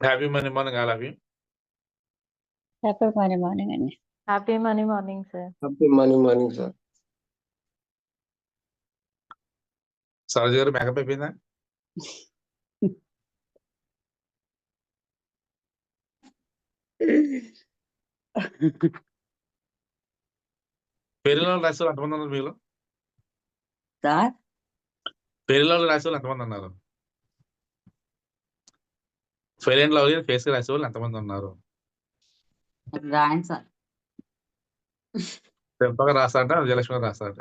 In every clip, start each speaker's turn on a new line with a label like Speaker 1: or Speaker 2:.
Speaker 1: Happy money morning all of you.
Speaker 2: Happy morning అండి.
Speaker 3: Happy money morning sir.
Speaker 4: Happy morning sir.
Speaker 1: Saroja గారు makeup అయిపోయిందా? పెళ్లిలో రాసి వాళ్ళు ఎంతమంది ఉన్నారు మీరు?
Speaker 2: సార్
Speaker 1: పెళ్లిలో రాసి వాళ్ళు ఎంతమంది ఉన్నారు? ఫెయిర్ అండ్ లవ్లీ ఫేస్ రాసి వాళ్ళు ఎంతమంది ఉన్నారు?
Speaker 2: రాయండి సార్.
Speaker 1: పెంపగా రాస్తాట, విజయలక్ష్మి రాస్తాట.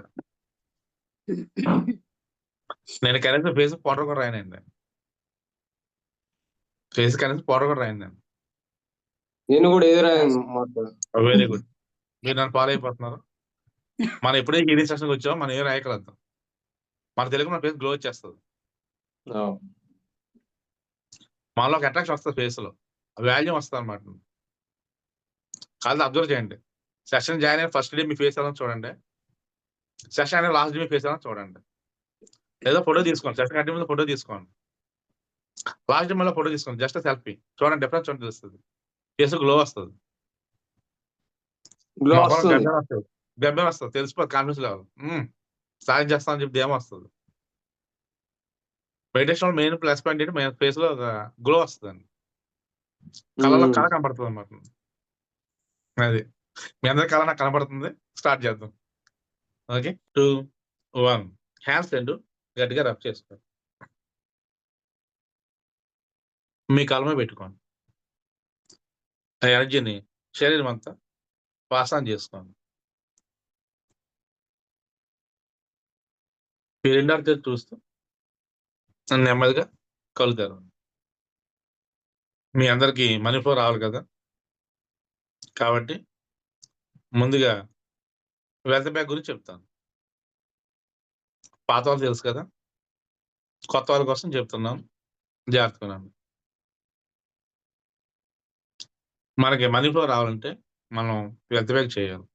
Speaker 1: నేను కనీసం ఫేస్ పౌడర్ కూడా రాయనండి. ఫేస్ కనీసం పౌడర్ కూడా రాయను నేను.
Speaker 4: నేను కూడా ఎదురా
Speaker 1: వెరీ గుడ్. మీరు నన్ను ఫాలో అయిపోతున్నారు. మనం ఎప్పుడైతే హీలింగ్ సెషన్కి వచ్చామో మనం ఏం రాయకలద్దాం. మన తెలుగు మన ఫేస్ గ్లో వచ్చేస్తుంది. మనలో ఒక అట్రాక్షన్ వస్తుంది, ఫేస్ లో వాల్యూమ్ వస్తుంది అనమాట. కాదు అబ్జర్వ్ చేయండి. సెషన్ జాయిన్ అయిన ఫస్ట్ డే మీ ఫేస్ ఎలా చూడండి, సెషన్ అయిన లాస్ట్ డే మీ ఫేస్ ఎలా చూడండి. లేదా ఫోటో తీసుకోండి, సెషన్ కంటే ముందు ఫోటో తీసుకోండి, లాస్ట్ డే మళ్ళీ ఫోటో తీసుకోండి, జస్ట్ సెల్ఫీ చూడండి, డిఫరెన్స్ చూడండి తెలుస్తుంది. ఫేస్ గ్లో వస్తుంది, గబ్బే వస్తుంది, తెలిసిపోతుంది కాన్ఫిడెన్స్ లెవెల్. సాధించేస్తామని చెప్పి ఏమో వస్తుంది. మెడిటేషన్ మెయిన్ ప్లస్ పాయింట్ ఏంటి, మెయిన్ ఫేస్ లో గ్లో వస్తుందండి, కళలో కళ కనపడుతుంది అన్నమాట. అది మీ అందరి కళ నాకు కనపడుతుంది. స్టార్ట్ చేద్దాం. ఓకే, 2, 1. హ్యాండ్స్ రెండు గట్టిగా రబ్ చేసుకోండి. మీ కళ్ళమే పెట్టుకోండి. ఆ ఎనర్జీని శరీరం అంతా పాస్ ఆన్ చేసుకోండి. మీ రెండారితో చూస్తూ నెమ్మదిగా కళ్ళు తెరవండి. మీ అందరికి మనీ ఫ్లో రావాలి కదా, కాబట్టి ముందుగా వెల్త్ బ్యాగ్ గురించి చెప్తాను. పాత వాళ్ళు తెలుసు కదా, కొత్త వాళ్ళ కోసం చెప్తున్నాను, జాగ్రత్తగా. మనకి మనీ ఫ్లో రావాలంటే మనం వెల్త్ బ్యాగ్ చేయాలి.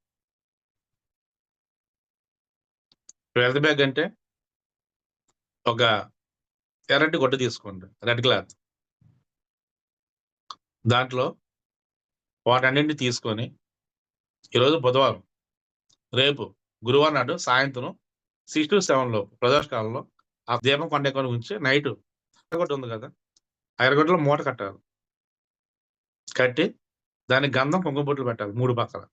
Speaker 1: వెల్త్ బ్యాగ్ అంటే ఒక ఎర్రటి గుడ్డ తీసుకోండి, రెడ్ క్లాత్. దాంట్లో వాటన్నింటినీ తీసుకొని ఈరోజు బుధవారం, రేపు గురువారం నాడు సాయంత్రం 6 to 7 లోపు ప్రదోషకాలంలో ఆ దీపం కొండ ఉంచి నైట్ ఎర్రగొడ్డ ఉంది కదా, ఆ ఎర్రగొడ్డలో మూట కట్టాలి. కట్టి దానికి గంధం కుంకుమ బొట్లు పెట్టాలి 3 పక్కల.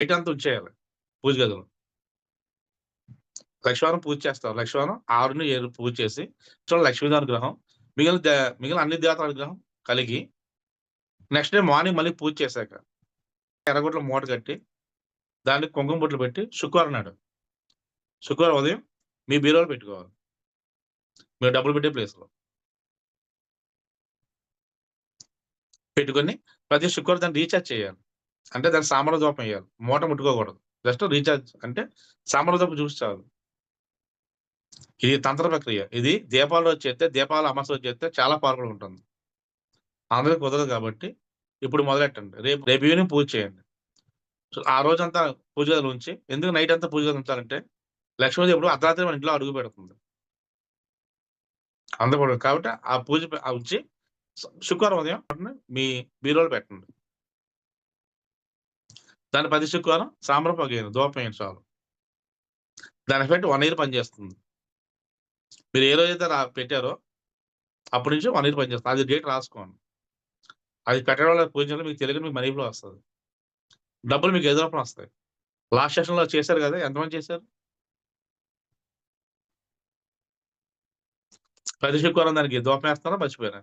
Speaker 1: నైట్ అంతా ఉంచేయాలి పూజ గదిలో. లక్ష్మీవారం పూజ చేస్తారు. లక్ష్మీవారం 6 to 7 పూజ చేసి లక్ష్మీదేవి అనుగ్రహం, మిగిలిన అన్ని దేవతల అనుగ్రహం కలిగి నెక్స్ట్ డే మార్నింగ్ మళ్ళీ పూజ చేశాక ఎర్రగొడ్డలో మూట కట్టి దానికి కుంకుమ బొట్లు పెట్టి శుక్రవారం ఉదయం మీ బీరోలో పెట్టుకోవాలి, మీరు డబ్బులు పెట్టే ప్లేస్లో పెట్టుకొని ప్రతి శుక్రవారం దాన్ని రీఛార్జ్ చేయాలి. అంటే దాన్ని సాంబ్రాణ దూపం వేయాలి, మూట ముట్టుకోకూడదు. జస్ట్ రీఛార్జ్ అంటే సాంబ్రాణ దూపం చూపించాలి. ఇది తంత్ర ప్రక్రియ. ఇది దీపావళి రోజు చేస్తే, దీపావళి అమాస రోజు చేస్తే చాలా పవర్ఫుల్ ఉంటుంది. అందరికీ కుదరదు కాబట్టి ఇప్పుడు మొదలెట్టండి. రేపు ఈవినింగ్ పూజ చేయండి. ఆ రోజంతా పూజ గదిలో ఉంచి, ఎందుకు నైట్ అంతా పూజ గదిలో ఉంచాలంటే లక్ష్మీదేవి ఎప్పుడు అర్ధరాత్రి మన ఇంట్లో అడుగు పెడుతుంది అందకూడదు. కాబట్టి ఆ పూజ ఉంచి శుక్రవారం ఉదయం మీ బీరోలో పెట్టండి. దాని 10 శుక్రవారం సాంబ్రాణ పొగేయండి, దూపం వేయండి చాలు. దాని ఎఫెక్ట్ 1 year పనిచేస్తుంది. మీరు ఏ రోజైతే పెట్టారో అప్పటి నుంచి 1 year పనిచేస్తుంది. అది డేట్ రాసుకోండి. అది పెట్టడం వల్ల పూజలో మీకు తెలియదు, మీకు మనీ ఫ్లో వస్తుంది, డబ్బులు మీకు ఎదురపన వస్తాయి. లాస్ట్ సెషన్లో చేశారు కదా, ఎంతమంది చేశారు? 10 శుక్రవారం దానికి దూపం వేస్తారా, మర్చిపోయారా?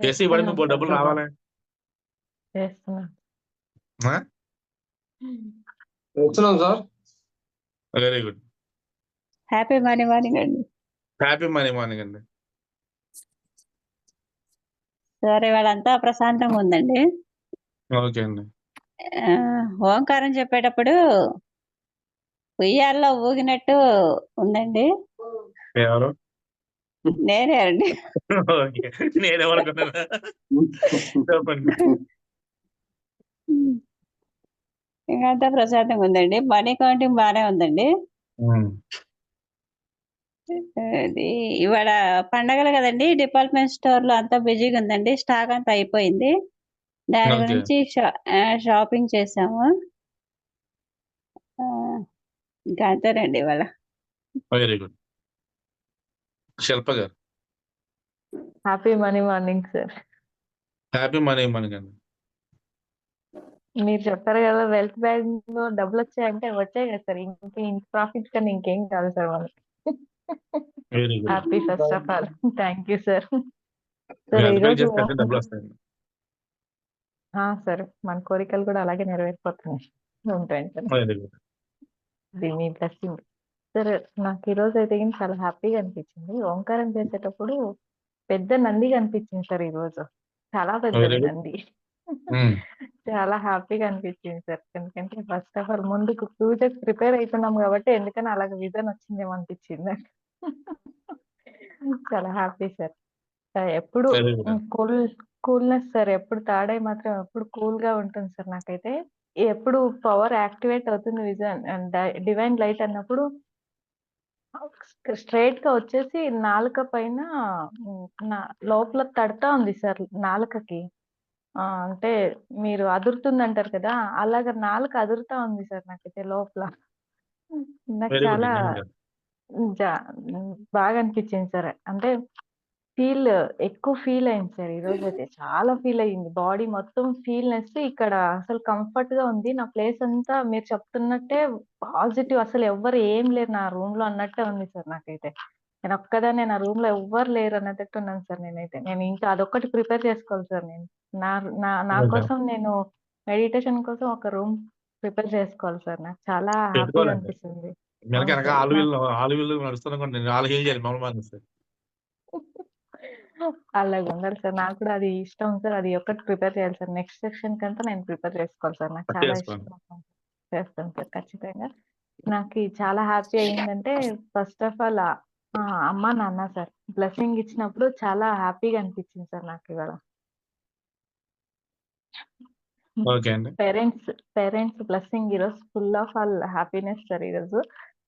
Speaker 1: చేసి ఇవ్వడానికి మీకు డబ్బులు రావాలి.
Speaker 4: Sir.
Speaker 1: Very good.
Speaker 2: Happy morning అండి.
Speaker 1: హ్యాపీ మార్నింగ్ అండి.
Speaker 2: సరే, వాళ్ళంతా ప్రశాంతంగా ఉందండి.
Speaker 1: ఓకే అండి.
Speaker 2: ఓంకారం చెప్పేటప్పుడు ఉయ్యాల్లో ఊగినట్టు ఉందండి.
Speaker 1: ఎవరు?
Speaker 2: నేనే అండి.
Speaker 1: నేనేమనుకున్నా చెప్పండి.
Speaker 2: ఇంకంతా ప్రశాంతంగా ఉందండి. మనీ కౌంటింగ్ బాగానే ఉందండి. అది ఇవాళ పండగలు కదండి, డిపార్ట్మెంట్ స్టోర్ లో అంతా బిజీగా ఉందండి, స్టాక్ అంతా అయిపోయింది. దాని
Speaker 1: ఓకే.
Speaker 2: గురించి షాపింగ్ చేసాము. ఆ, ఇంకా అంతేనండి ఇవాళ.
Speaker 1: Very good. శిల్ప గారు.
Speaker 3: Happy money morning sir.
Speaker 1: Happy money మనకి అండి.
Speaker 3: మీరు చెప్పారు కదా వెల్త్ బ్యాంక్ లో డబ్బులు వచ్చాయంటే వచ్చాయి కదా సార్. ఇంత ప్రాఫిట్ కన్నా ఇంకేం కాదు సార్ మనకి.
Speaker 1: Very good.
Speaker 3: Happy first of all. Thank you sir.
Speaker 1: Me
Speaker 3: sir
Speaker 1: husband
Speaker 3: ఈరోజు
Speaker 1: చేస్తే డబ్బులు వస్తాయండి.
Speaker 3: సార్ మన కోరికలు కూడా అలాగే నెరవేరిపోతున్నాయి ఉంటాయి సార్.
Speaker 1: Very good.
Speaker 3: ఇది మీ బ్లెస్సింగ్ సార్. నాకు ఈ రోజు అయితే ఏం చాలా హ్యాపీగా అనిపించింది. ఓంకారం చేసేటప్పుడు పెద్ద నంది కనిపించింది సార్ ఈ రోజు. చాలా
Speaker 1: వెరీ
Speaker 3: పెద్దది
Speaker 1: గుడ్.
Speaker 3: నంది.
Speaker 1: ఉమ్.
Speaker 3: చాలా హ్యాపీగా అనిపించింది సార్. ఎందుకంటే ఫస్ట్ ఆఫ్ ఆల్ ముందుకు పూజకి ప్రిపేర్ అవుతున్నాం కాబట్టి ఎందుకని అలాగ విజన్ వచ్చిందేమో అనిపించింది నాకు. చాలా హ్యాపీ సార్. ఎప్పుడు
Speaker 1: వెరీ గుడ్.
Speaker 3: Coolness sir. ఎప్పుడు తాడై మాత్రం ఎప్పుడు కూల్ గా ఉంటుంది సార్. నాకైతే ఎప్పుడు పవర్ యాక్టివేట్ అవుతుంది విజన్ డివైన్ లైట్ అన్నప్పుడు స్ట్రైట్ గా వచ్చేసి నాలుక పైన లోపల తడతా ఉంది సార్ నాలుకకి. అంటే మీరు అదురుతుంది అంటారు కదా, అలాగ నాలుక అదురుతా ఉంది సార్ నాకైతే లోపల. నాకు
Speaker 1: వెరీ గుడ్.
Speaker 3: చాలా
Speaker 1: నిజంగా.
Speaker 3: జా- బాగా అనిపించింది సార్. అంటే ఎక్కువ ఫీల్ అయింది సార్ ఈ రోజు అయితే. చాలా ఫీల్ అయ్యింది బాడీ మొత్తం. ఫీల్నెస్ ఇక్కడ అసలు కంఫర్ట్ గా ఉంది. నా ప్లేస్ అంతా మీరు చెప్తున్నట్టే పాజిటివ్. అసలు ఎవ్వరు ఏం లేరు నా రూమ్ లో అన్నట్టే ఉంది సార్ నాకైతే. నేను ఒక్కదాన్నే నా రూమ్ లో ఎవ్వరు లేరు అన్నట్టు ఉన్నాను సార్ నేనైతే. నేను ఇంకా అదొక్కటి ప్రిపేర్ చేసుకోవాలి సార్ నేను. నా నా నా
Speaker 1: ఓకే.
Speaker 3: కోసం నేను మెడిటేషన్ కోసం ఒక రూమ్ ప్రిపేర్ చేసుకోవాలి సార్. నాకు చాలా హ్యాపీగా
Speaker 1: పెట్టుకోవాలండి.
Speaker 3: అనిపిస్తుంది.
Speaker 1: వెనక
Speaker 3: అవును
Speaker 1: వెనక
Speaker 3: సార్.
Speaker 1: ఆలు వీళ్ళు నడుస్తున్నాం. నేను ఆలు ఏం చేయాలి మమ్మల్ని మానేస్తే.
Speaker 3: అలాగే ఉండాలి సార్. నాకు కూడా అది ఇష్టం సార్. అది ఒక్కటి ప్రిపేర్ చేయాలి సార్. నెక్స్ట్ సెక్షన్ కంతా నేను ప్రిపేర్ చేసుకోవాలి సార్. నాకు చాలా
Speaker 1: చేసుకోండి.
Speaker 3: ఇష్టం. చేస్తాను సార్ ఖచ్చితంగా. నాకు చాలా హ్యాపీ అయిందంటే ఫస్ట్ ఆఫ్ ఆల్ అమ్మ నాన్న సార్ బ్లెస్సింగ్ ఇచ్చినప్పుడు చాలా హ్యాపీగా అనిపించింది సార్ నాకు ఇవాళ.
Speaker 1: ఓకే అండి.
Speaker 3: పేరెంట్స్ బ్లెస్సింగ్ ఈరోజు full of all happiness sir. ఈరోజు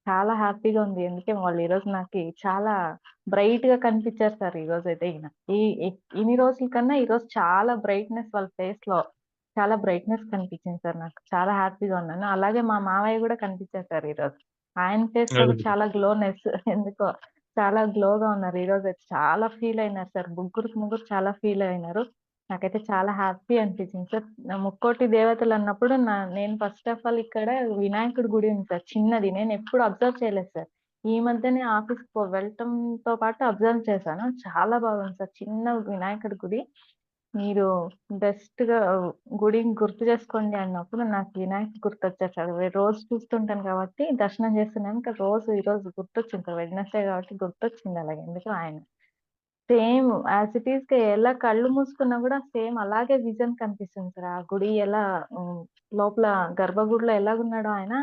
Speaker 3: చాలా హ్యాపీగా ఉంది. ఎందుకంటే వాళ్ళు ఈరోజు నాకు చాలా బ్రైట్ గా కనిపించారు సార్. ఈ రోజు అయితే ఇన్ని రోజుల కన్నా ఈ రోజు చాలా బ్రైట్నెస్ వాళ్ళ ఫేస్ లో చాలా బ్రైట్నెస్ కనిపించింది సార్. నాకు చాలా హ్యాపీగా ఉన్నాను. అలాగే మా మావయ్య కూడా కనిపించారు సార్ ఈ రోజు. ఆయన ఫేస్ లో
Speaker 1: వెరీ
Speaker 3: కూడా
Speaker 1: గుడ్.
Speaker 3: చాలా గ్లోనెస్ ఎందుకో చాలా గ్లోగా ఉన్నారు ఈ రోజు అయితే. చాలా ఫీల్ అయినారు సార్. ముగ్గురు చాలా ఫీల్ అయినారు. నాకైతే చాలా హ్యాపీ అనిపించింది సార్. ముక్కోటి దేవతలు అన్నప్పుడు నేను ఫస్ట్ ఆఫ్ ఆల్ ఇక్కడ వినాయకుడి గుడి ఉంది సార్ చిన్నది. నేను ఎప్పుడు అబ్జర్వ్ చేయలేదు సార్. ఈ మధ్యనే ఆఫీస్ వెళ్ళటంతో పాటు అబ్జర్వ్ చేశాను. చాలా బాగుంది సార్ చిన్న వినాయకుడి గుడి. మీరు బెస్ట్ గా గుడిని గుర్తు చేసుకోండి అన్నప్పుడు నాకు వినాయకుడు గుర్తొచ్చారు సార్. రోజు చూస్తుంటాను కాబట్టి దర్శనం చేస్తున్నాను. ఇంకా ఈ రోజు గుర్తొచ్చింది సార్. వెడ్నెస్డే కాబట్టి గుర్తొచ్చింది అలాగే ఎందుకు ఆయన. సేమ్ యాజ్ ఇట్ ఈస్ గా ఎలా కళ్ళు మూసుకున్నా కూడా సేమ్ అలాగే విజన్ కనిపిస్తుంది సార్. ఆ గుడి ఎలా లోపల గర్భగుడిలో ఎలాగున్నాడో ఆయన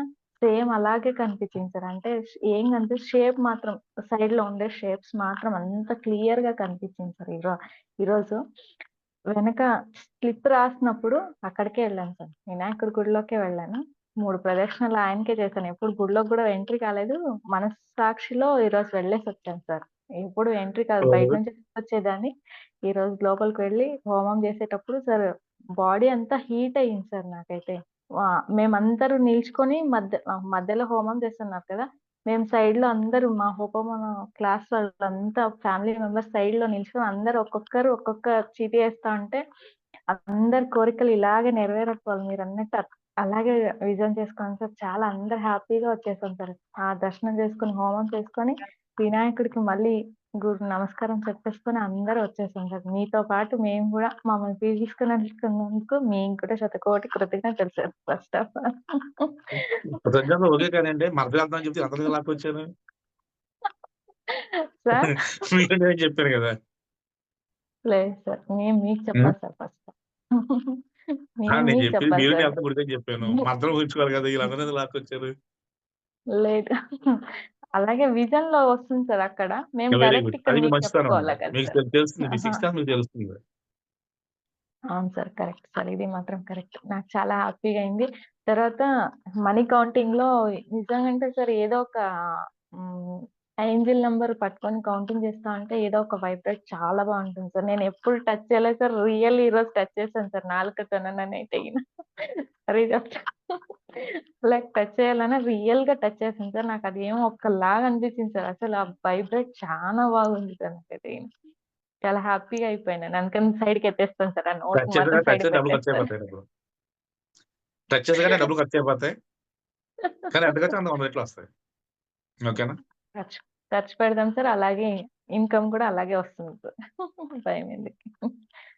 Speaker 3: సేమ్ అలాగే కనిపించింది సార్. అంటే ఏం కనిపిస్తుంది షేప్ మాత్రం సైడ్ లో ఉండే షేప్స్ మాత్రం అంత క్లియర్ గా కనిపించింది సార్ ఈరోజు. వెనక స్లిప్ రాసినప్పుడు అక్కడికే వెళ్ళాను సార్. వినాయకుడి గుడిలోకే వెళ్ళాను. 3 ప్రదక్షిణలు ఆయనకే చేశాను. ఎప్పుడు గుడిలోకి కూడా ఎంట్రీ కాలేదు. మనస్సాక్షిలో ఈరోజు వెళ్ళేసి వచ్చాను సార్. ఎప్పుడు ఎంట్రీ కాదు, బయట నుంచి వచ్చేదాన్ని. ఈ రోజు లోపలికి వెళ్ళి హోమం చేసేటప్పుడు సార్ బాడీ అంతా హీట్ అయ్యింది సార్ నాకైతే. మేమందరూ నిల్చుకొని మధ్యలో హోమం చేస్తున్నారు కదా, మేము సైడ్ లో అందరూ మా హోమం క్లాస్ వాళ్ళంతా ఫ్యామిలీ మెంబర్స్ సైడ్ లో నిల్చుకొని అందరు ఒక్కొక్క చీటీ వేస్తా ఉంటే అందరి కోరికలు ఇలాగే నెరవేరకపోవాలి మీరు అన్నట్టు అలాగే విజన్ చేసుకోండి సార్. చాలా అందరు హ్యాపీగా వచ్చేసాం సార్. ఆ దర్శనం చేసుకుని హోమం చేసుకొని వినాయకుడికి మళ్ళీ నమస్కారం చెప్పేసుకొని అందరూ వచ్చేసాం సార్. మీతో పాటు మేము కూడా మమ్మల్ని తీసుకున్నందుకు మీకు కూడా శతకోటి కృతజ్ఞతలు సార్. ఫస్ట్ ఆఫ్ ఆల్
Speaker 1: కృతజ్ఞతలు ఓకే కానండి. మరదలు వెళ్తామని చెప్తే అందరికి లాక్కొచ్చారు.
Speaker 3: సార్
Speaker 1: మీరు నేను చెప్పాను కదా.
Speaker 3: లేదు సార్. మేము మీకు చెప్పాలి సార్ ఫస్ట్. మేము
Speaker 1: నేను
Speaker 3: మీకు
Speaker 1: చెప్పింది
Speaker 3: చెప్పాలి
Speaker 1: మీరు
Speaker 3: సార్.
Speaker 1: వెళ్తా గుడికని చెప్పాను. మరదలు ఊహించుకోవాలి కదా, వీళ్ళందరూ ఎందుకు లాక్కొచ్చారు.
Speaker 3: లేదు అలాగే విజన్ లో వస్తుంది సార్ అక్కడ. మేము
Speaker 1: వెరీ
Speaker 3: డైరెక్ట్
Speaker 1: గుడ్.
Speaker 3: ఇక్కడ
Speaker 1: అది మీ
Speaker 3: మీకు
Speaker 1: మంచితనం అండి.
Speaker 3: చెప్పుకోవాలా కదా
Speaker 1: మీకు
Speaker 3: సార్.
Speaker 1: తెలుస్తుంది. మీ సిక్స్త్ మీకు తెలుస్తుంది.
Speaker 3: అవును సార్. Correct sir. ఇది మాత్రం కరెక్ట్. నాకు చాలా హ్యాపీగా అయింది. తర్వాత మనీ కౌంటింగ్ లో నిజంగా సార్ ఏదో ఒక ఏంజెల్ నంబర్ పట్టుకొని కౌంటింగ్ చేస్తా ఉంటే ఏదో ఒక వైబ్రేట్ చాలా బాగుంటుంది సార్. నేను ఎప్పుడు టచ్ చేయలేదు సార్. రియల్ ఈ రోజు టచ్ చేశాను సార్. నాలుకతోనైతే సరే చెప్తా. లైక్ టచ్ చేయాలని రియల్ గా టచ్ చేశాను సార్. నాకు అది ఏమో ఒక్కలాగా అనిపించింది సార్. అసలు ఆ వైబ్రేట్ చాలా బాగుంది సార్. నాకైతే చాలా హ్యాపీగా అయిపోయినాను. అందుకని సైడ్ కి ఎత్తేస్తాను సార్. ఆ నోట్
Speaker 1: టచ్
Speaker 3: మాత్రం
Speaker 1: చేసి
Speaker 3: సైడ్
Speaker 1: డబ్బులు ఖర్చు
Speaker 3: పెట్టేస్తాను.
Speaker 1: అయిపోతాయి డబ్బులు. టచ్ చేసగానే డబ్బులు ఖర్చు అయిపోతాయి. కానీ ఎంతకొచ్చి అంత 100 రెట్లు వస్తాయి. ఓకేనా?
Speaker 3: ఖర్చు ఖర్చు పెడదాం సార్. అలాగే ఇన్కమ్ కూడా అలాగే వస్తుంది సార్. భయం ఎందుకు.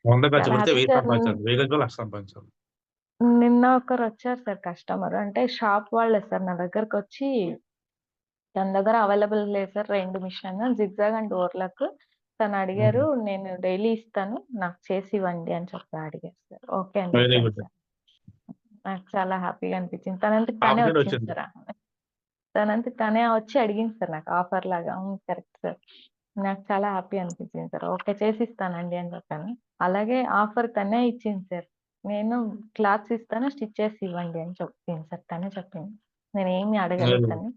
Speaker 1: 100 ఖర్చు
Speaker 3: చాలా
Speaker 1: పెడితే
Speaker 3: హ్యాపీ
Speaker 1: 1000
Speaker 3: సార్.
Speaker 1: సంపాదించాలి. 1000 ఖర్చు 1,00,000 సంపాదించాలి.
Speaker 3: నిన్న ఒకరు వచ్చారు సార్ కస్టమర్. అంటే షాప్ వాళ్ళే సార్ నా దగ్గరకు వచ్చి తన దగ్గర అవైలబుల్ లేదు sir 2 machine zigzag and overlock. తను అడిగారు నేను డైలీ ఇస్తాను నాకు చేసి ఇవ్వండి అని చెప్పి అడిగారు సార్. ఓకే అని
Speaker 1: వెరీ
Speaker 3: చెప్పాను
Speaker 1: గుడ్.
Speaker 3: సార్. నాకు చాలా హ్యాపీగా అనిపించింది. తనంతకు తనే
Speaker 1: ఆపర్చునిటీ
Speaker 3: వచ్చింది
Speaker 1: వచ్చింది.
Speaker 3: సార్. తనంతకు తనే వచ్చి అడిగింది సార్ నాకు ఆఫర్ లాగా. Correct sir. నాకు చాలా హ్యాపీ అనిపించింది సార్. ఓకే చేసిస్తానండి అని చెప్పాను. అలాగే ఆఫర్ తనే ఇచ్చింది సార్. నేను క్లాత్స్ ఇస్తాను స్టిచ్ చేసి ఇవ్వండి అని చెప్పింది సార్. తనే చెప్పింది. నేనేమి
Speaker 1: వెరీ
Speaker 3: అడగలేదు
Speaker 1: గుడ్.
Speaker 3: తన్ని.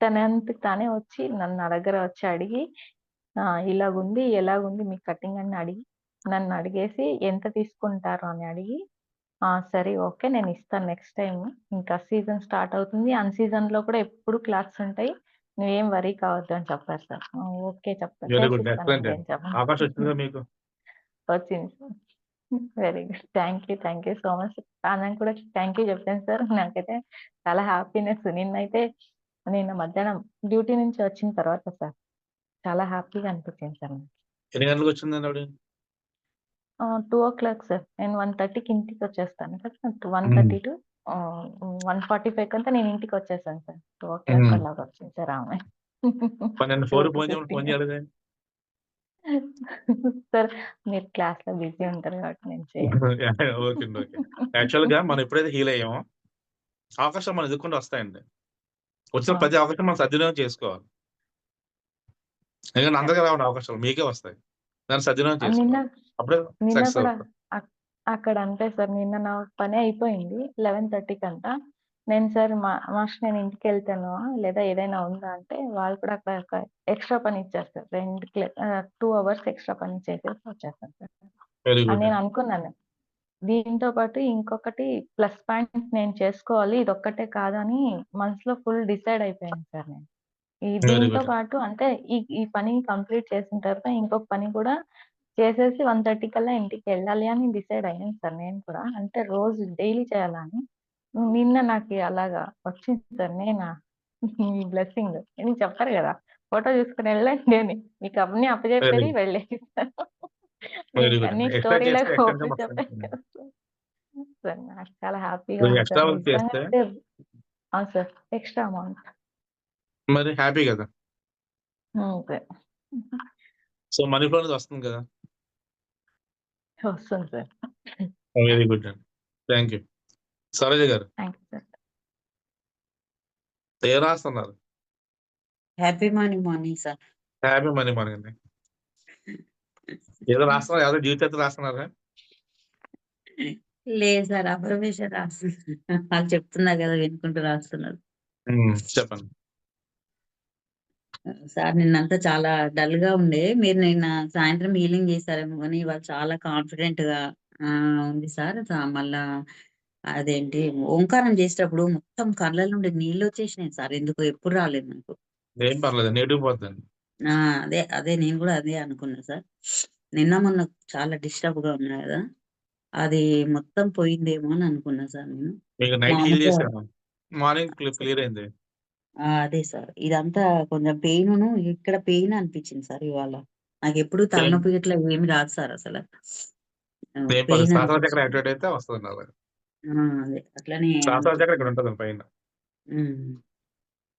Speaker 3: తనంతకు తానే వచ్చి నన్ను నా దగ్గర వచ్చి అడిగి ఇలాగుంది ఎలాగుంది మీ కటింగ్ అని అడిగి నన్ను అడిగేసి ఎంత తీసుకుంటారు అని అడిగి సరే ఓకే నేను ఇస్తాను నెక్స్ట్ టైం. ఇంకా సీజన్ స్టార్ట్ అవుతుంది. అన్ సీజన్ లో కూడా ఎప్పుడు క్లాత్స్ ఉంటాయి. నువ్వేం వరీ కావద్దు అని చెప్పారు సార్. ఓకే చెప్తా
Speaker 1: వెరీ గుడ్. ఎక్సలెంట్.
Speaker 3: చేసిస్తానండి అని చెప్పాను.
Speaker 1: అవకాశం వచ్చిందిగా మీకు.
Speaker 3: వచ్చింది sir. Very good. Thank you so much. తనని కూడా థ్యాంక్ యూ చెప్పాను సార్. నాకైతే చాలా హ్యాపీనెస్. నిన్న మధ్యాహ్నం డ్యూటీ నుంచి వచ్చిన తర్వాత సార్ చాలా హ్యాపీగా అనిపించింది సార్ నాకు.
Speaker 1: ఎన్ని గంటలకు వచ్చిందండి ఆవిడ?
Speaker 3: 2:00 సార్. నేను 1:30కి ఇంటికి వచ్చేస్తాను సార్. 1:30 టు 1:45 కంతా నేను ఇంటికి వచ్చేసాను సార్. 2:00 అలాగా వచ్చింది సార్ ఆమె.
Speaker 1: మరి నిన్న
Speaker 3: 2
Speaker 1: 4
Speaker 3: to
Speaker 1: ఫోన్ చేయమని
Speaker 3: 15
Speaker 1: ఫోన్ చేయలేదే?
Speaker 3: సార్ మీరు క్లాస్ లో బిజీ ఉంటారు కాబట్టి నేను చేయను.
Speaker 1: ఓకే అండి. ఓకే. యాక్చువల్‌గా మనం ఎప్పుడైతే హీల్ అయ్యామో అవకాశాలు మన ఎదుర్కొంటూ వస్తాయండి. వచ్చిన
Speaker 3: అవును.
Speaker 1: ప్రతి అవకాశం మనం సద్వినియోగం చేసుకోవాలి. ఎందుకంటే అందరికీ రావండి అవకాశాలు. మీకే వస్తాయి. దాన్ని సద్వినియోగం
Speaker 3: నిన్న
Speaker 1: చేసుకోవాలి. అప్పుడే
Speaker 3: నిన్న
Speaker 1: సక్సెస్
Speaker 3: కూడా
Speaker 1: అవుతారు.
Speaker 3: అక్కడ అంతే సార్. నిన్న నా పని అయిపోయింది 11:30 కంతా. నేను సార్ మాస్టర్ నేను ఇంటికి వెళ్తాను లేదా ఏదైనా ఉందా అంటే వాళ్ళు కూడా అక్కడ ఎక్స్ట్రా పని ఇచ్చేస్తారు. 2 అవర్స్ ఎక్స్ట్రా పని చేసేసి వచ్చేస్తాను సార్.
Speaker 1: వెరీ
Speaker 3: అని
Speaker 1: గుడ్.
Speaker 3: నేను అనుకున్నాను. దీంతో పాటు ఇంకొకటి ప్లస్ పాయింట్ నేను చేసుకోవాలి. ఇదొక్కటే కాదని మనసులో ఫుల్ డిసైడ్ అయిపోయాను సార్ నేను.
Speaker 1: వెరీ
Speaker 3: దీంతో
Speaker 1: గుడ్.
Speaker 3: పాటు అంటే ఈ పని కంప్లీట్ చేసిన తర్వాత ఇంకొక పని కూడా చేసేసి 1:30 కల్లా ఇంటికి వెళ్ళాలి అని డిసైడ్ అయ్యాను సార్ నేను కూడా. అంటే రోజు డైలీ చేయాలని. నిన్న నాకు అలాగా వచ్చింది సార్. మీ బ్లెస్సింగ్. ఇది చెప్పారు కదా! ఫోటో చూసుకొని వెళ్ళండి అని. మీకు అన్నీ
Speaker 1: వెరీ
Speaker 3: అప్పచెప్పేది
Speaker 1: గుడ్.
Speaker 3: వెళ్ళేది సార్.
Speaker 1: వెరీ
Speaker 3: మీకు
Speaker 1: గుడ్
Speaker 3: అన్ని
Speaker 1: అండి. ఎక్స్‌పెక్ట్ చేస్తే
Speaker 3: స్టోరీలాగా
Speaker 1: ఎక్స్‌టెన్షన్
Speaker 3: ఓపెన్
Speaker 1: వస్తాయి.
Speaker 3: చెప్పేది కదా సార్. సార్ నాకు చాలా హ్యాపీగా
Speaker 1: మీరు
Speaker 3: ఉంది
Speaker 1: ఎక్స్‌ట్రా
Speaker 3: సార్.
Speaker 1: వర్క్
Speaker 3: నిజంగా
Speaker 1: చేస్తే
Speaker 3: అయితే అవును సార్. Extra amount.
Speaker 1: మరి హ్యాపీ కదా!
Speaker 3: సార్.
Speaker 1: సో, మనీ ఫ్లో అనేది వస్తుంది కదా!
Speaker 3: వస్తుంది సార్.
Speaker 1: వెరీ గుడ్ అండి. Thank you. సరోజ గారు
Speaker 3: థ్యాంక్ యూ సార్.
Speaker 1: ఏం రాస్తున్నారు?
Speaker 5: Happy morning sir.
Speaker 1: Happy money morning అండి. ఏదో రాస్తున్నారు. ఎవరో జీవితం రాస్తున్నారా?
Speaker 5: లేదు సార్. అఫర్మేషన్ రాస్తున్నారు. వాళ్ళు చెప్తున్నారు కదా వినుకుంటూ రాస్తున్నారు.
Speaker 1: చెప్పండి.
Speaker 5: సార్ నిన్నంతా చాలా డల్ గా ఉండే. మీరు నిన్న సాయంత్రం హీలింగ్ చేశారేమో కానీ ఇవాళ చాలా కాన్ఫిడెంట్ గా ఉంది సార్. మళ్ళా అదేంటి ఓంకారం చేసేటప్పుడు మొత్తం కళ్ళ నుండి నీళ్ళు వచ్చేసినాయి సార్. ఎందుకో ఎప్పుడు రాలేదు నాకు.
Speaker 1: ఏం పర్లేదు. నెగెటివ్ పోద్దండి.
Speaker 5: అదే నేను కూడా అదే అనుకున్నా సార్. నిన్న మొన్న చాలా డిస్టర్బ్ గా ఉన్నా కదా, అది మొత్తం పోయిందేమో అని అనుకున్నా సార్ నేను.
Speaker 1: మీకు నైట్ హీల్
Speaker 5: మామూలుగా
Speaker 1: చేశాను. మార్నింగ్ క్లియర్ అయింది.
Speaker 5: అదే సార్. ఇదంతా కొంచెం పెయిన్ ఇక్కడ పెయిన్ అనిపించింది సార్ ఇవాళ. నాకు ఎప్పుడు తలనొప్పి ఇట్లా ఏమి రాదు సార్ అసలు.
Speaker 1: ఏం పర్లేదు.
Speaker 5: పెయిన్
Speaker 1: సహస్రార చక్రం
Speaker 5: అనిపించింది.
Speaker 1: యాక్టివేట్ అయితే వస్తుంది అలాగా.
Speaker 5: అదే అట్లనే
Speaker 1: సహస్రార చక్రం ఇక్కడ
Speaker 5: అనిపించింది.
Speaker 1: ఉంటుంది పైన.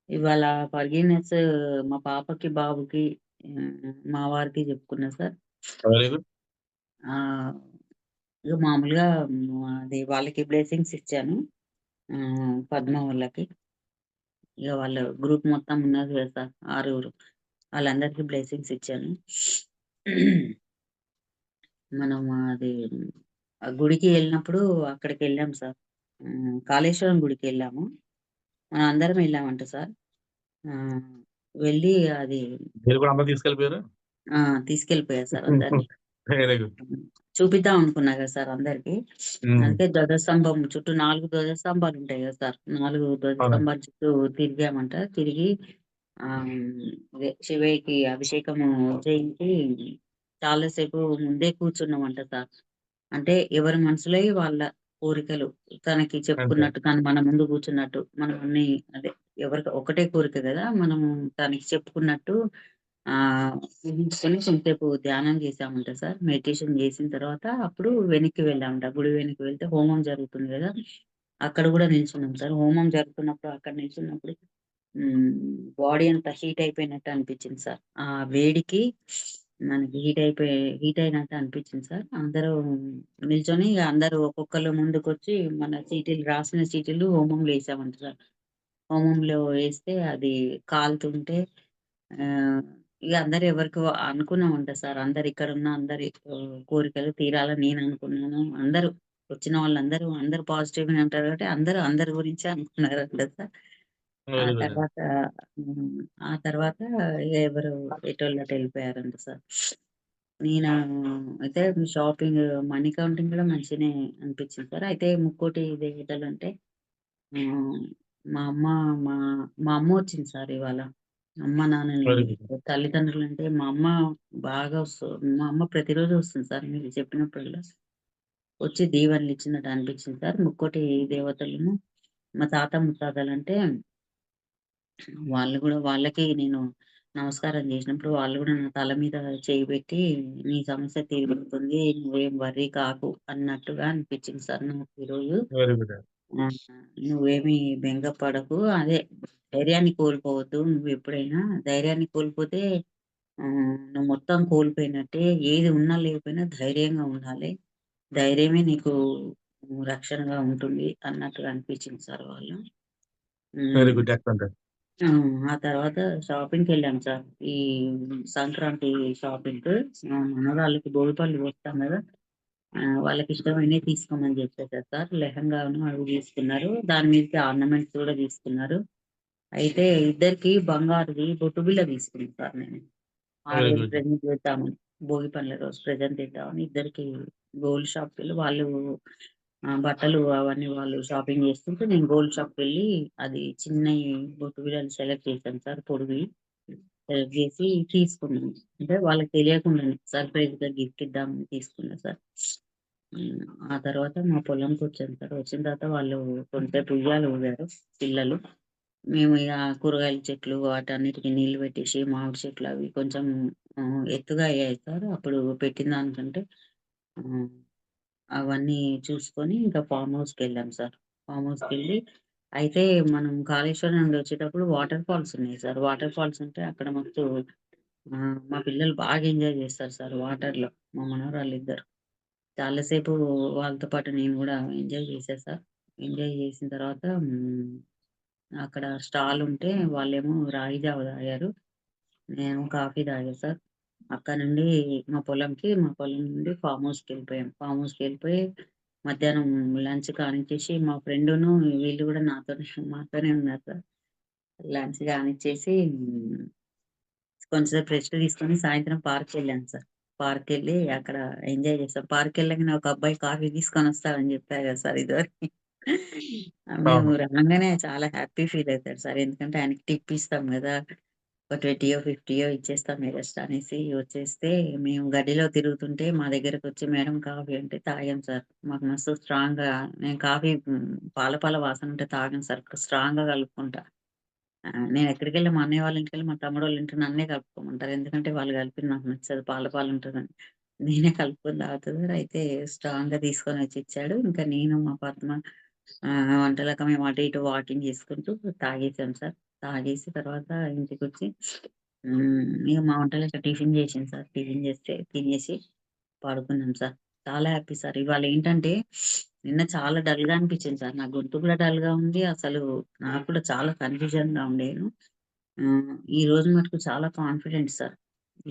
Speaker 5: ఇవాళ ఫర్గివ్‌నెస్ మా పాపకి, బాబుకి, మా వారికి చెప్పుకున్నా సార్.
Speaker 1: Very good.
Speaker 5: ఇక మామూలుగా అది వాళ్ళకి బ్లెస్సింగ్స్ ఇచ్చాను. పద్మ వాళ్ళకి. ఇక వాళ్ళ గ్రూప్ మొత్తం ఉన్నారు కదా సార్ 6 వాళ్ళందరికీ బ్లెస్సింగ్స్ ఇచ్చాను. మనం అది గుడికి వెళ్ళినప్పుడు అక్కడికి వెళ్ళాం సార్. కాళేశ్వరం గుడికి వెళ్ళాము. మనం అందరం వెళ్ళామంట సార్. వెళ్ళి అది
Speaker 1: మీరు కూడా అందరూ తీసుకెళ్ళిపోయారు?
Speaker 5: తీసుకెళ్ళిపోయారు సార్ అందరిని.
Speaker 1: Very good.
Speaker 5: చూపిద్దాం అనుకున్నా కదా సార్ అందరికి.
Speaker 1: హ్మ్.
Speaker 5: అందుకే ధ్వజస్తంభం చుట్టూ 4 ధ్వజస్తంభాలు ఉంటాయి కదా సార్. 4
Speaker 1: అవునండి.
Speaker 5: ధ్వజస్తంభాల చుట్టూ తిరిగామంట. తిరిగి అదే శివయ్యకి అభిషేకము చేయించి చాలా సేపు ముందే కూర్చున్నామంట సార్. అంటే ఎవరి మనసులో వాళ్ళ కోరికలు తనకి
Speaker 1: అంతే.
Speaker 5: చెప్పుకున్నట్టు, తను మన ముందు కూర్చున్నట్టు, మనం అన్ని అదే ఎవరికి ఒకటే కోరిక కదా! మనము తనకి చెప్పుకున్నట్టు ఊహించుకొని కొంసేపు ధ్యానం చేశామంట సార్. మెడిటేషన్ చేసిన తర్వాత అప్పుడు వెనక్కి వెళ్ళామంట. గుడి వెనక్కి వెళ్తే హోమం జరుగుతుంది కదా! అక్కడ కూడా నిల్చున్నాం సార్. హోమం జరుగుతున్నప్పుడు అక్కడ నిల్చున్నప్పుడు బాడీ అంతా హీట్ అయిపోయినట్టు అనిపించింది సార్. ఆ వేడికి మనకి హీట్ అయినట్టు అనిపించింది సార్. అందరూ నిల్చొని ఇగ అందరూ ఒక్కొక్కళ్ళు ముందుకొచ్చి మన రాసిన చీటీలు హోమంలో ఏసామంట సార్. హోమంలో ఏస్తే అది కాలుతుంటే ఆహ్, ఇగ అందరూ ఎవరికి అనుకున్నామంట సార్. అందరిక్కడున్న అందరి కోరికలు తీరాలని నేను అనుకున్నాను. అందరూ వచ్చిన వాళ్ళందరూ అందరూ పాజిటివ్‌గానే ఉంటారు కాబట్టి అందరూ అందరి గురించే అనుకున్నారంట సార్. ఆ
Speaker 1: వెరీ గుడ్ అండి.
Speaker 5: తర్వాత ఆ తర్వాత ఎవరు ఎటోళ్ళు ఎళ్ళిపోయారంట సార్. నేను అయితే షాపింగ్ మనీ కౌంటింగ్ కూడా మంచిగానే అనిపించింది సార్. అయితే ముక్కోటి దేవతలంటే ఆహ్, మా అమ్మ మా మా అమ్మ వచ్చింది సార్ ఇవాళ. అమ్మ, నాన్నని
Speaker 1: వెరీ గుడ్.
Speaker 5: తల్లిదండ్రులంటే మా అమ్మ బాగా మా అమ్మ ప్రతిరోజు వస్తుంది సార్ మీరు చెప్పినప్పుడల్లా. వచ్చి దీవెనలిచ్చినట్టు అనిపించింది సార్. ముక్కోటి దేవతలను మా తాత ముత్తాతలంటే వాళ్ళకి నేను నమస్కారం చేసినప్పుడు వాళ్ళు గూడా నా తల మీద చేయి పెట్టి, "నీ సమస్య తీరిపోతుంది. నువ్వేం వర్రీ కాకు" అన్నట్టుగా అనిపించింది సార్ నాకు ఈరోజు.
Speaker 1: వెరీ గుడ్ అండి.
Speaker 5: ఆహ్, "నువ్వేమి బెంగ పడకు. అదే ధైర్యాన్ని కోల్పోవద్దు. నువ్వెప్పుడైనా ధైర్యాన్ని కోల్పోతే నువ్వు మొత్తం కోల్పోయినట్టే. ఏది ఉన్నా లేకపోయినా ధైర్యంగా ఉండాలి. ధైర్యమే నీకు రక్షణగా ఉంటుంది" అన్నట్టుగా అనిపించింది సార్ వాళ్ళు.
Speaker 1: వెరీ
Speaker 5: హ్మ్.
Speaker 1: గుడ్. ఎక్సలెంట్ అండి.
Speaker 5: ఆ తర్వాత షాపింగ్‌కెళ్ళాం సార్. ఈ సంక్రాంతి షాపింగ్‌కి మనవరాళ్ళకి భోగిపళ్ళు పోస్తాం గదా! వాళ్ళకిష్టమైనయి తీసుకోమని చెప్పేసారు సార్. లెహెంగాను అవి తీసుకున్నారు. దాని మీదకి ఆర్నమెంట్స్ కూడా తీసుకున్నారు. అయితే ఇద్దరికీ బంగారుది బొట్టు బిళ్ళ తీసుకున్నా సార్ నేను. ఆ
Speaker 1: వెరీ
Speaker 5: రోజు
Speaker 1: గుడ్.
Speaker 5: ప్రెజెంట్ చేద్దామని. భోగి పండ్ల రోజు ప్రెజెంట్ ఇద్దామని ఇద్దరికీ గోల్డ్ షాప్‌కెళ్ళి వాళ్ళు బట్టలు అవన్నీ వాళ్ళు షాపింగ్ చేస్తుంటే నేను గోల్డ్ షాప్‌కెళ్ళి అది చిన్నయి బొట్టు బిళ్ళలు సెలెక్ట్ చేశాను సార్ పొడివి. సెలెక్ట్ చేసి తీసుకున్నాను. అంటే వాళ్ళకి తెలియకుండానే సర్‌ప్రైజ్‌గా గిఫ్ట్ ఇద్దామని తీసుకున్నా సార్. హ్మ్. ఆ తర్వాత మా పొలంకొచ్చాను సార్. వచ్చిన తర్వాత వాళ్ళు కొంతసేపు ఉయ్యాల ఊగారు పిల్లలు. మేము ఇగ కూరగాయల చెట్లు వాటన్నిటికి నీళ్లు పెట్టేసి, మామిడి చెట్లు అవి కొంచెం ఎత్తుగా అయ్యాయి సార్. అప్పుడు పెట్టిన దానికంటే ఆహ్, అవన్నీ చూసుకొని ఇంకా ఫార్మ్ హౌస్‌కెళ్ళాం సార్. ఫార్మ్ హౌస్‌కెళ్ళి అయితే మనం కాళేశ్వరం నుండి వచ్చేటప్పుడు వాటర్ ఫాల్స్ ఉన్నాయి సార్. వాటర్ ఫాల్స్ ఉంటే అక్కడ మాకు మా పిల్లలు బాగా ఎంజాయ్ చేస్తారు సార్ వాటర్‌లో. మా మనవరాళ్ళిద్దరు. చాలా సేపు వాళ్ళతో పాటు నేను గూడా ఎంజాయ్ చేశా సార్. ఎంజాయ్ చేసిన తర్వాత అక్కడ స్టాల్ ఉంటే వాళ్ళేమో రాగి జావ తాగారు. నేను కాఫీ తాగా సార్. అక్కడ నుండి మా పొలం నుండి ఫార్మ్ హౌస్‌కెళ్ళిపోయాం. ఫార్మ్ హౌస్‌కెళ్ళిపోయి మధ్యాహ్నం లంచ్ కానిచ్చేసి మా ఫ్రెండును వీళ్ళు గూడా మాతోనే ఉన్నారు సార్. లంచ్ కానిచ్చేసి కొంచెంసేపు రెస్ట్ తీసుకొని సాయంత్రం పార్క్‌కెళ్ళాను సార్. పార్క్‌కెళ్ళి అక్కడ ఎంజాయ్ చేసాం. పార్క్‌కెళ్ళంగానే ఒక అబ్బాయి కాఫీ తీసుకొనొస్తాడని చెప్పా కదా సార్ ఇదివరకి. మేము
Speaker 1: అవును.
Speaker 5: రాంగానే చాలా హ్యాపీ ఫీల్ అయితాడు సార్. ఎందుకంటే ఆయనకి టిప్ ఇస్తాం గదా! ఒక 20 50 ఇచ్చేస్తాం ఎగస్ట్రా అనేసి వచ్చేస్తే మేము గడ్డిలో తిరుగుతుంటే మా దగ్గరకొచ్చి మేడం కాఫీ అంటే తాగాం సార్. మాకు మస్తు స్ట్రాంగ్‌గా నేను కాఫీ పాల పాల వాసన ఉంటే తాగను సార్. స్ట్రాంగ్‌గా కలుపుకుంటా. నేనెక్కడికెళ్ళి మా అన్నయ్య వాళ్ళ ఇంటికెళ్ళి, మా తమ్ముడోళ్ళ ఇంట్లో నన్నే కలుపుకోమంటారు. ఎందుకంటే వాళ్ళు కలిపింది నాకు నచ్చదు. పాలు పాలు ఉంటదని. నేనే కలుపుకొని తాగుతా సార్. అయితే స్ట్రాంగ్‌గా తీసుకొనొచ్చి ఇచ్చాడు. ఇంకా నేను మా పద్మ వంటలకి మేము అటు ఇటు వాకింగ్ చేసుకుంటూ తాగేసాం సార్. తాగేసి తర్వాత ఇంటికొచ్చి ఇగ మా వంటలకి టిఫిన్ చేసింది సార్. టిఫిన్ చేస్తే తినేసి పడుకున్నాం సార్. చాలా హ్యాపీ సార్. ఇవాళేంటంటే నిన్న చాలా డల్‌గా అనిపించింది సార్. నా గొంతు కూడా డల్‌గా ఉంది. అసలు నాకు కూడా చాలా కన్‌ఫ్యూజన్‌గా ఉండేను. ఈరోజు మటుకు చాలా కాన్ఫిడెంట్ సార్.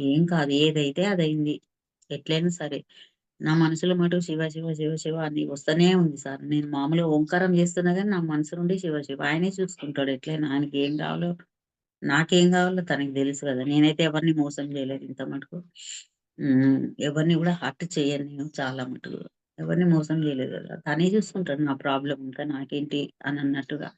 Speaker 5: ఏం కాదు. ఏదైతే అదయింది. ఎట్లైనా సరే. నా మనసులో మటుకు శివ, శివ, శివ, శివ అని వస్తనే ఉంది సార్. నేను మామూలుగా ఓంకారం చేస్తున్నా గాని నా మనసు నుండి శివ, శివ ఆయనే చూసుకుంటాడు ఎట్లైనా. ఆయనకేం కావాలో నాకేం కావాలో తనకి తెలుసు కదా. నేనైతే ఎవరిని మోసం చేయలేదు ఇంత మటుకు. ఎవరిని కూడా హర్ట్ చేయను నేను చాలా మటుకు. ఎవరిని మోసం చేయలేదు కదా. తనే చూసుకుంటాడు నా ప్రాబ్లం, ఇంకా నాకేంటి అని అన్నట్టుగా.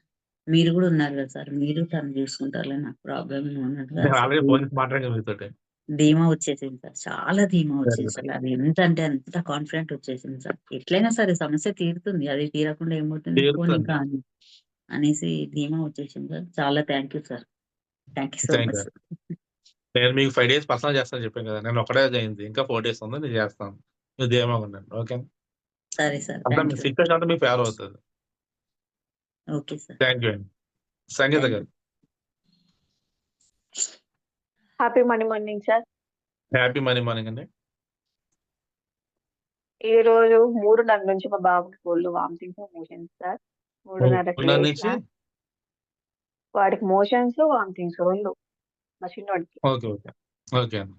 Speaker 5: మీరు కూడా ఉన్నారు కదా సార్, మీరు తను చూసుకుంటారులే నాకు ప్రాబ్లం అన్నట్టుగా
Speaker 1: నేను
Speaker 5: అసలు
Speaker 1: ఆల్రెడీ ఫోన్ చేసి మాట్లాడాను మీతోటి.
Speaker 5: ధీమా వచ్చేసింది సార్. చాలా ధీమా
Speaker 1: వెరీ
Speaker 5: వచ్చేసింది
Speaker 1: గుడ్.
Speaker 5: సార్. అది ఎంత అంటే అంత కాన్ఫిడెంట్ వచ్చేసింది సార్. ఎట్లైనా సరే సమస్య తీరుతుంది. అది తీరకుండా ఏమవుతుంది పోనీ
Speaker 1: తీరుతుంది.
Speaker 5: కానీ అనేసి ధీమా వచ్చేసింది సార్. చాలా thank you sir. Thank you so
Speaker 1: thank
Speaker 5: much.
Speaker 1: You. నేను మీకు 5 days పర్సనల్ చేస్తాను చెప్పాను కదా. నేను ఒకటే అయింది. ఇంకా 4 days ఉంది. నేను చేస్తాను. మీరు ధీమాగా ఉండండి. ఓకే.
Speaker 5: సరే సార్.
Speaker 1: అంతా
Speaker 5: థ్యాంక్
Speaker 1: మీ
Speaker 5: యూ.
Speaker 1: సిచ్యువేషన్ అంతా మీకు ఫేవర్ అవుతుంది.
Speaker 5: Okay sir.
Speaker 1: థ్యాంక్ యూ అండి. సంగీత
Speaker 5: థ్యాంక్
Speaker 1: గారు.
Speaker 6: Happy money morning sir.
Speaker 1: Happy money morning అండి.
Speaker 6: ఈ రోజు 3:30 నుంచి మా బాబుకి ఫుల్ వామిటింగ్స్ మోషన్స్ సార్. 3:30కి
Speaker 1: నుంచి
Speaker 6: లేచిన వాడికి మోషన్స్ వామిటింగ్స్ రెండు మా చిన్నోడికి.
Speaker 1: ఓకే ఓకే ఓకే అండి.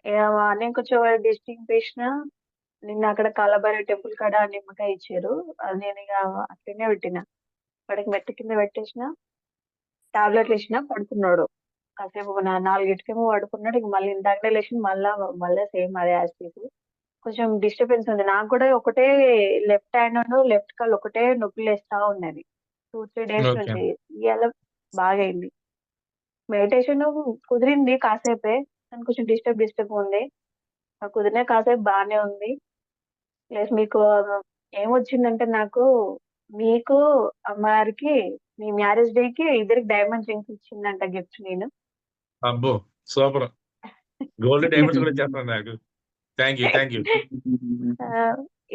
Speaker 6: ఇక మార్నింగ్ కొంచెం డిస్టింగ్ వేసిన నిన్న అక్కడ కాలభైరవ టెంపుల్ కాడ నిమ్మకాయ ఇచ్చారు. అది నేను ఇక అట్లనే పెట్టిన వాడికి మెట్ట కింద పెట్టేసిన టాబ్లెట్లు ఇచ్చిన పడుకున్నాడు. కాసేపు 4ింటికేమో పడుకున్నాడు. ఇక మళ్ళీ ఇందాకనే లేచి మళ్ళీ సేమ్ అదే యాసిటీస్. కొంచెం డిస్టర్బెన్స్ ఉంది. నాకు కూడా ఒకటే లెఫ్ట్ హ్యాండ్ లెఫ్ట్ కాల్ ఒకటే నొప్పి లేస్తా ఉన్నది 2-3 days
Speaker 1: ఓకే
Speaker 6: నుంచి. ఇవాళ బాగా అయింది. మెడిటేషన్ కుదిరింది కాసేపే, కానీ కొంచెం డిస్టర్బ్ ఉంది. కుదిరిన కాసేపు బాగానే ఉంది. ప్లస్ మీకు ఏమొచ్చిందంటే నాకు మీకు అమ్మగారికి మీ మ్యారేజ్ డేకి ఇద్దరికి డైమండ్ రింగ్స్ ఇచ్చిందంట గిఫ్ట్ నేను.
Speaker 1: అబ్బో సూపర్. గోల్డ్ డైమండ్స్ కూడా ఇచ్చేస్తాను నాకు. Thank you.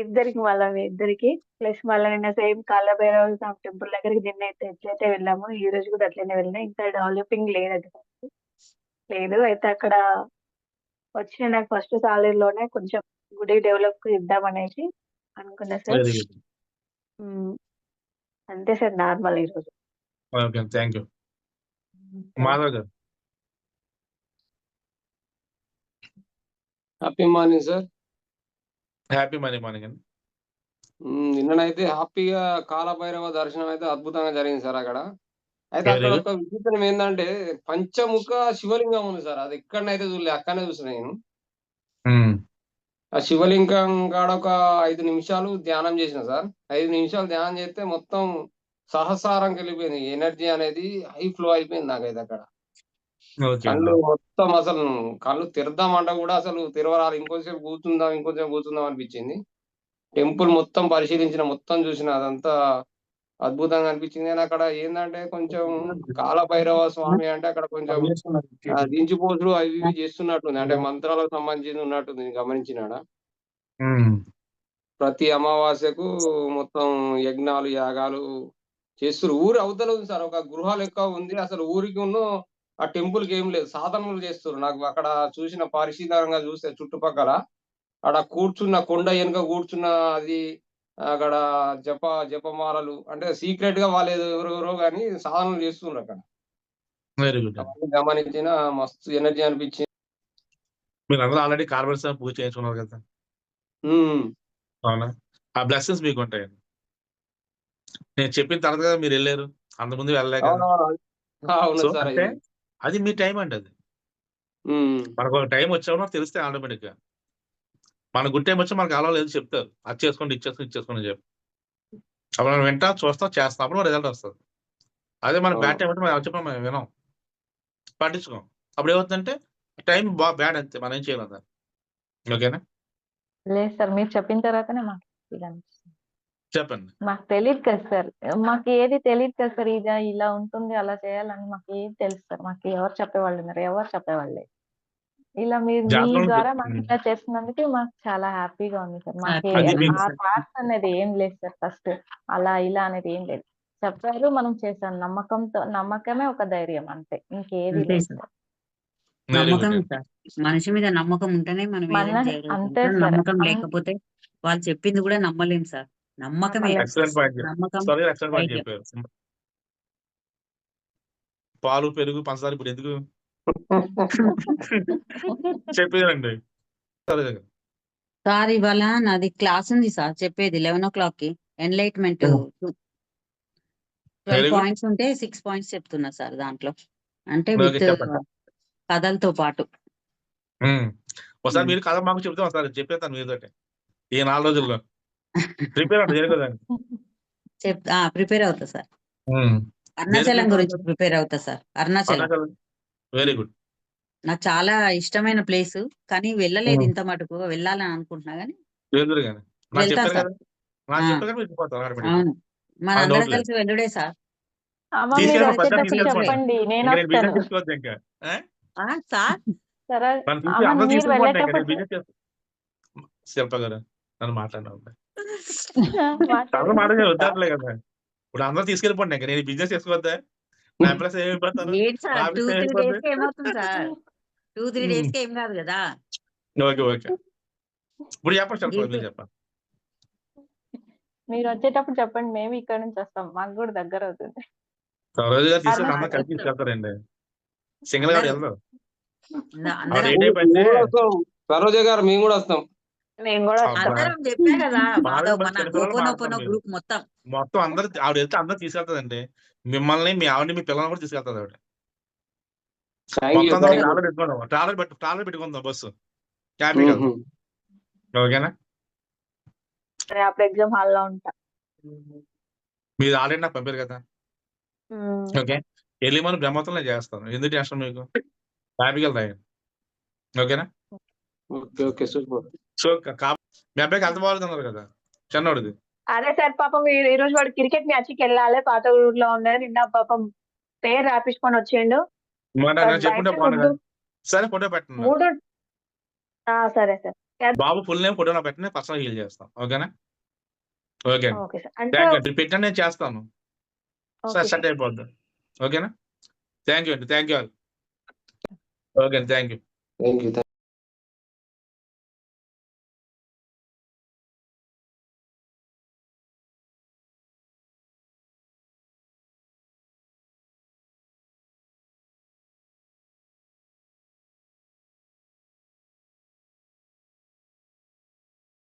Speaker 6: ఇద్దరికి మళ్ళీ మీ ఇద్దరికి ప్లస్ మళ్ళీ నిన్న సేమ్ కాలభైరవ టెంపుల్ దగ్గరికి నిన్న ఎట్లయితే వెళ్ళాము ఈ రోజు కూడా అట్లనే వెళ్ళినా. ఇంకా డెవలపింగ్ లేదు అది లేదు. అయితే అక్కడ వచ్చిన నాకు ఫస్ట్ సాలరీలోనే కొంచెం గుడి డెవలప్ ఇద్దామనేసి అనుకున్నా సార్.
Speaker 1: Very good.
Speaker 6: అంతే సార్ నార్మల్ ఈరోజు.
Speaker 1: Okay thank you. మాధవ్ గారు.
Speaker 4: Happy morning sir.
Speaker 1: Happy money morning అండి.
Speaker 4: నిన్ననైతే హ్యాపీగా కాలభైరవ దర్శనం అయితే అద్భుతంగా జరిగింది సార్ అక్కడ. అయితే
Speaker 1: వెరీ
Speaker 4: అక్కడ
Speaker 1: గుడ్.
Speaker 4: ఒక విచిత్రం ఏంటంటే పంచముఖ శివలింగం ఉంది సార్. అది ఎక్కడనైతే చూడలే, అక్కడనే చూసిన నేను. ఆ శివలింగం కాడ ఒక 5 నిమిషాలు ధ్యానం చేసిన సార్. 5 నిమిషాలు ధ్యానం చేస్తే మొత్తం సహస్రారంకి వెళ్ళిపోయింది. ఎనర్జీ అనేది హై ఫ్లో అయిపోయింది నాకైతే అక్కడ.
Speaker 1: ఓకే
Speaker 4: కళ్ళు
Speaker 1: అండి.
Speaker 4: మొత్తం అసలు కళ్ళు తెరదామంట కూడా అసలు తెరవరాలి. ఇంకొంచెం కూర్చుందాం అనిపించింది. టెంపుల్ మొత్తం పరిశీలించిన, మొత్తం చూసిన, అదంతా అద్భుతంగా అనిపించింది. కానీ అక్కడ ఏంటంటే కొంచెం కాలభైరవ స్వామి అంటే అక్కడ కొంచెం దించిపోతులు అవి ఇవి చేస్తున్నట్టుంది. అంటే మంత్రాలకు సంబంధించి ఉన్నట్టుంది. నేను గమనించినాడ. ప్రతి అమావాస్యకు మొత్తం యజ్ఞాలు యాగాలు చేస్తున్నారు. ఊరు అవతల ఉంది సార్. ఒక గృహ లెక్క ఉంది. అసలు ఊరికి ఆ టెంపుల్ కి ఏం లేదు, సాధనలు చేస్తున్నారు. నాకు అక్కడ చూసిన పరిశీలనగా చూస్తే చుట్టుపక్కల అక్కడ కూర్చున్న కొండ వెనుక కూర్చున్న అది అక్కడ జపమాలలు అంటే సీక్రెట్ గా వాళ్ళు ఎవరెవరో కానీ సాధనలు చేస్తున్నారు అక్కడ.
Speaker 1: Very good.
Speaker 4: అవన్నీ గమనించిన మస్తు ఎనర్జీ అనిపించింది.
Speaker 1: మీరు అందరూ ఆల్రెడీ కార్బన్ పూజ చేయించుకున్నారు కదా. అవునా? ఆ బ్లెస్సింగ్స్ మీకు ఉంటాయండి. నేను చెప్పిన తర్వాత కదా మీరు వెళ్ళారు, అంతకుముందు వెళ్ళలే కదా.
Speaker 4: అవును
Speaker 1: సో
Speaker 4: సార్.
Speaker 1: అంటే అది మీ టైం అండి. అది మనకు ఒక టైం వచ్చామో తెలిస్తే ఆటోమేటిక్ గా మన గుడ్ టైం వచ్చి మనకు అలవాలేదు చెప్తారు. అది చేసుకోండి, ఇచ్చేసుకోండి అని చెప్పి అప్పుడు మనం వింటా చూస్తాం చేస్తాం, అప్పుడు రిజల్ట్ వస్తుంది. అదే మన బ్యాడ్ టైం అంటే మనం చెప్పిన మనం వినాం, పట్టించుకోం. అప్పుడు ఏమవుతుందంటే టైం బ్యాడ్ అంతే, మనం ఏం చేయలేం దాన్ని. ఓకేనా?
Speaker 3: లేదు సార్, మీరు చెప్పిన తర్వాతనే మాకు ఇలా అనిపిస్తుంది.
Speaker 1: చెప్పండి.
Speaker 3: మాకు తెలియదు కదా సార్, మాకు ఏది తెలియదు కదా సార్. ఇది ఇలా ఉంటుంది అలా చేయాలని మాకు ఏది తెలుసు సార్. మాకు ఎవరు చెప్పేవాళ్ళు ఉన్నారు? ఎవరు చెప్పేవాళ్ళే. ఇలా మీరు మీ
Speaker 1: జాతకం
Speaker 3: ద్వారా మాకు ఇలా చేస్తున్నందుకు మాకు చాలా హ్యాపీగా ఉంది సార్. మాకు
Speaker 5: అది
Speaker 1: మీకు
Speaker 3: ఆ థాట్స్ అనేది ఏం లేదు సార్. ఫస్ట్ అలా ఇలా అనేది ఏం లేదు. చెప్పారు, మనం చేసాం. నమ్మకమే ఒక ధైర్యం, అంతే. ఇంకేది
Speaker 5: అంతే
Speaker 3: లేదు
Speaker 5: సార్.
Speaker 3: సార్.
Speaker 1: వెరీ
Speaker 5: నమ్మకం
Speaker 1: గుడ్.
Speaker 5: సార్. మనిషి మీద నమ్మకం ఉంటేనే మనం ఏదైనా
Speaker 3: అంతే
Speaker 5: చేయగలుగుతాం.
Speaker 3: సార్.
Speaker 5: నమ్మకం లేకపోతే వాళ్ళు చెప్పింది కూడా నమ్మలేం సార్. నమ్మకమే
Speaker 3: నమ్మలేం.
Speaker 1: ఎక్సలెంట్ పాయింట్
Speaker 5: నమ్మకం,
Speaker 1: సారీ, ఎక్సలెంట్ పాయింట్
Speaker 5: ధైర్యం.
Speaker 1: చెప్పారు. పాలు పెరుగు పంచదార ఇప్పుడు ఎందుకు చెప్పేదండి. సరే
Speaker 5: సార్ ఇవాళ నాది క్లాస్ ఉంది సార్, చెప్పేది 11 o'clock కి. Enlightenment 12
Speaker 1: very good.
Speaker 5: పాయింట్స్ ఉంటే 6 పాయింట్స్ చెప్తున్నా సార్ దాంట్లో. అంటే
Speaker 1: ఓకే,
Speaker 5: విత్
Speaker 1: చెప్పండి.
Speaker 5: కథలతో పాటు.
Speaker 1: ఒకసారి
Speaker 5: ఉమ్.
Speaker 1: మీరు కథ మాకు చెప్తే ఒకసారి చెప్పేస్తాను మీతోటి ఈ 4 రోజుల్లో ప్రిపేర్ అంటే జరగదండి.
Speaker 5: ప్రిపేర్ అవుతా సార్. అరుణాచలం గురించి ప్రిపేర్ అవుతా సార్. Arunachalam
Speaker 1: very good.
Speaker 5: నాకు చాలా ఇష్టమైన ప్లేస్, కానీ వెళ్ళలేదు ఇంత మటుకు. వెళ్ళాలని అనుకుంటున్నా గానీ
Speaker 1: ఎదురుగానే నాకు
Speaker 5: వెళ్తా
Speaker 1: చెప్పారు
Speaker 5: సార్.
Speaker 1: కదా, నాకు
Speaker 5: ఆ,
Speaker 1: చెప్తే కదా మీరు వెళ్ళిపోతారు ఆటోమేటిక్గా.
Speaker 5: అవును, మన
Speaker 1: నాకు
Speaker 5: అందరం
Speaker 1: డౌట్ లేదు.
Speaker 5: కలిసి వెళ్ళుడే సార్.
Speaker 3: అమ్మ మీరు
Speaker 1: తీసుకెళ్ళి ఫస్ట్
Speaker 3: వచ్చేటప్పుడు
Speaker 1: తీసుకెళ్ళిపోండి.
Speaker 3: చెప్పండి, నేను
Speaker 1: ఇంకా నేను బిజినెస్
Speaker 3: వస్తాను.
Speaker 1: చేసుకోవద్దు ఇంకా.
Speaker 5: సార్
Speaker 3: సరే
Speaker 1: మనం తీసి
Speaker 3: అమ్మ
Speaker 1: అందరూ
Speaker 3: మీరు
Speaker 1: తీసుకెళ్ళిపోండి ఇంకా నేను
Speaker 3: వెళ్ళేటప్పుడు
Speaker 1: బిజినెస్ చేస్తాను. శిల్ప గారు నన్ను మాట్లాడినా చాలా
Speaker 3: మాట్లాడండి.
Speaker 1: మాట వద్దట్లే కదా. ఇప్పుడు అందరూ తీసుకెళ్ళిపోండి ఇంకా నేను బిజినెస్ చేసుకోవద్దా, నా ఎంప్లాయీస్ ఏమైపోతారు,
Speaker 5: ఏంటి సార్,
Speaker 1: ఆఫీస్
Speaker 5: 2-3
Speaker 1: ఏమైపోద్ది.
Speaker 5: డేస్ కి ఏమవుతుంది సార్? 2-3 డేస్ కి ఏం కాదు కదా.
Speaker 1: ఓకే ఓకే, ఇప్పుడు చెప్పండి శిల్ప గారు,
Speaker 5: ఏంటి?
Speaker 1: మీరు చెప్పండి.
Speaker 3: మీరు వచ్చేటప్పుడు చెప్పండి, మేము ఇక్కడ నుంచి వస్తాం, మాకు కూడా దగ్గర అవుతుంది.
Speaker 1: సరోజు గారు తీసుకెళ్ళి
Speaker 3: అరుణాచలం.
Speaker 1: అందరూ కలిసి తీసుకెళ్తారండి. సింగిల్ గా
Speaker 5: అందరూ
Speaker 1: వెళ్తారు.
Speaker 5: అందరం
Speaker 1: ఆవిడ ఏ టైప్
Speaker 4: మేము
Speaker 1: అంటే
Speaker 4: కూడా వస్తాం సరోజ గారు, మేము కూడా వస్తాం.
Speaker 6: మేము కూడా
Speaker 1: అబ్బా,
Speaker 6: వస్తాం.
Speaker 5: అందరం చెప్పా కదా.
Speaker 1: బాగా
Speaker 5: మాధవ్,
Speaker 1: మంచి
Speaker 5: మన
Speaker 1: చిన్నపిల్లలు
Speaker 5: ఓపెన్
Speaker 1: మాట్లాడతారు మీరు.
Speaker 5: గ్రూప్ మొత్తం.
Speaker 1: మొత్తం అందరు ఆవిడ వెళ్తే అందరూ తీసుకెళ్తాదండి. మిమ్మల్ని, మీ ఆవిడని, మీ పిల్లల్ని కూడా తీసుకెళ్తాది ఆవిడ.
Speaker 4: థ్యాంక్ యూ,
Speaker 1: మొత్తం అందరూ
Speaker 4: థ్యాంక్ యూ.
Speaker 1: ట్రావెలర్ పెట్టుకుందాం బస్సు, హ్యాపీగా వెళ్తాం. ఓకేనా?
Speaker 6: నేను అప్పుడు ఎగ్జామ్ హాల్ లో ఉంటా.
Speaker 1: మీరు ఆల్రెడీ నాకు పంపారు కదా.
Speaker 6: ఉమ్.
Speaker 1: ఓకే, వెళ్ళి మనం బ్రహ్మోత్సవం నేను చేస్తాను. ఎందుకు టెన్షన్ మీకు, హ్యాపీగా వెళ్తాయి. ఓకేనా?
Speaker 4: Okay okay, super.
Speaker 1: సో మీ అబ్బాయికి అంత బాగుంది అన్నారు కదా చిన్నోడిది.
Speaker 6: అదే సార్, పాపం ఈ రోజు వాడు క్రికెట్ మ్యాచ్ కి వెళ్ళాలి, పాత ఊర్లో ఉన్నది. నిన్న పాపం పేరు రాపించుకొని వచ్చిండు.
Speaker 1: మాట
Speaker 6: వాడు
Speaker 1: నేను చెప్పుంటే
Speaker 6: బయట
Speaker 1: బాగుండగా.
Speaker 6: ఫుడ్
Speaker 1: సరే ఫోటో పెట్టండి.
Speaker 6: 3. సరే సార్.
Speaker 1: బాబు ఫుల్ నేమ్ ఫోటో పెట్టండి, పర్సనల్ హీల్ చేస్తాం. ఓకేనా? ఓకే అండి,
Speaker 6: ఓకే సార్. అంటే
Speaker 1: థ్యాంక్ యూ అండి. పెట్టండి, నేను చేస్తాను.
Speaker 6: Okay
Speaker 1: sir
Speaker 6: sir.
Speaker 1: సెట్ అయిపోద్ది. ఓకేనా? థ్యాంక్ యూ అండి, థ్యాంక్ యూ. ఓకే అండి, థ్యాంక్ యూ.
Speaker 4: Thank you.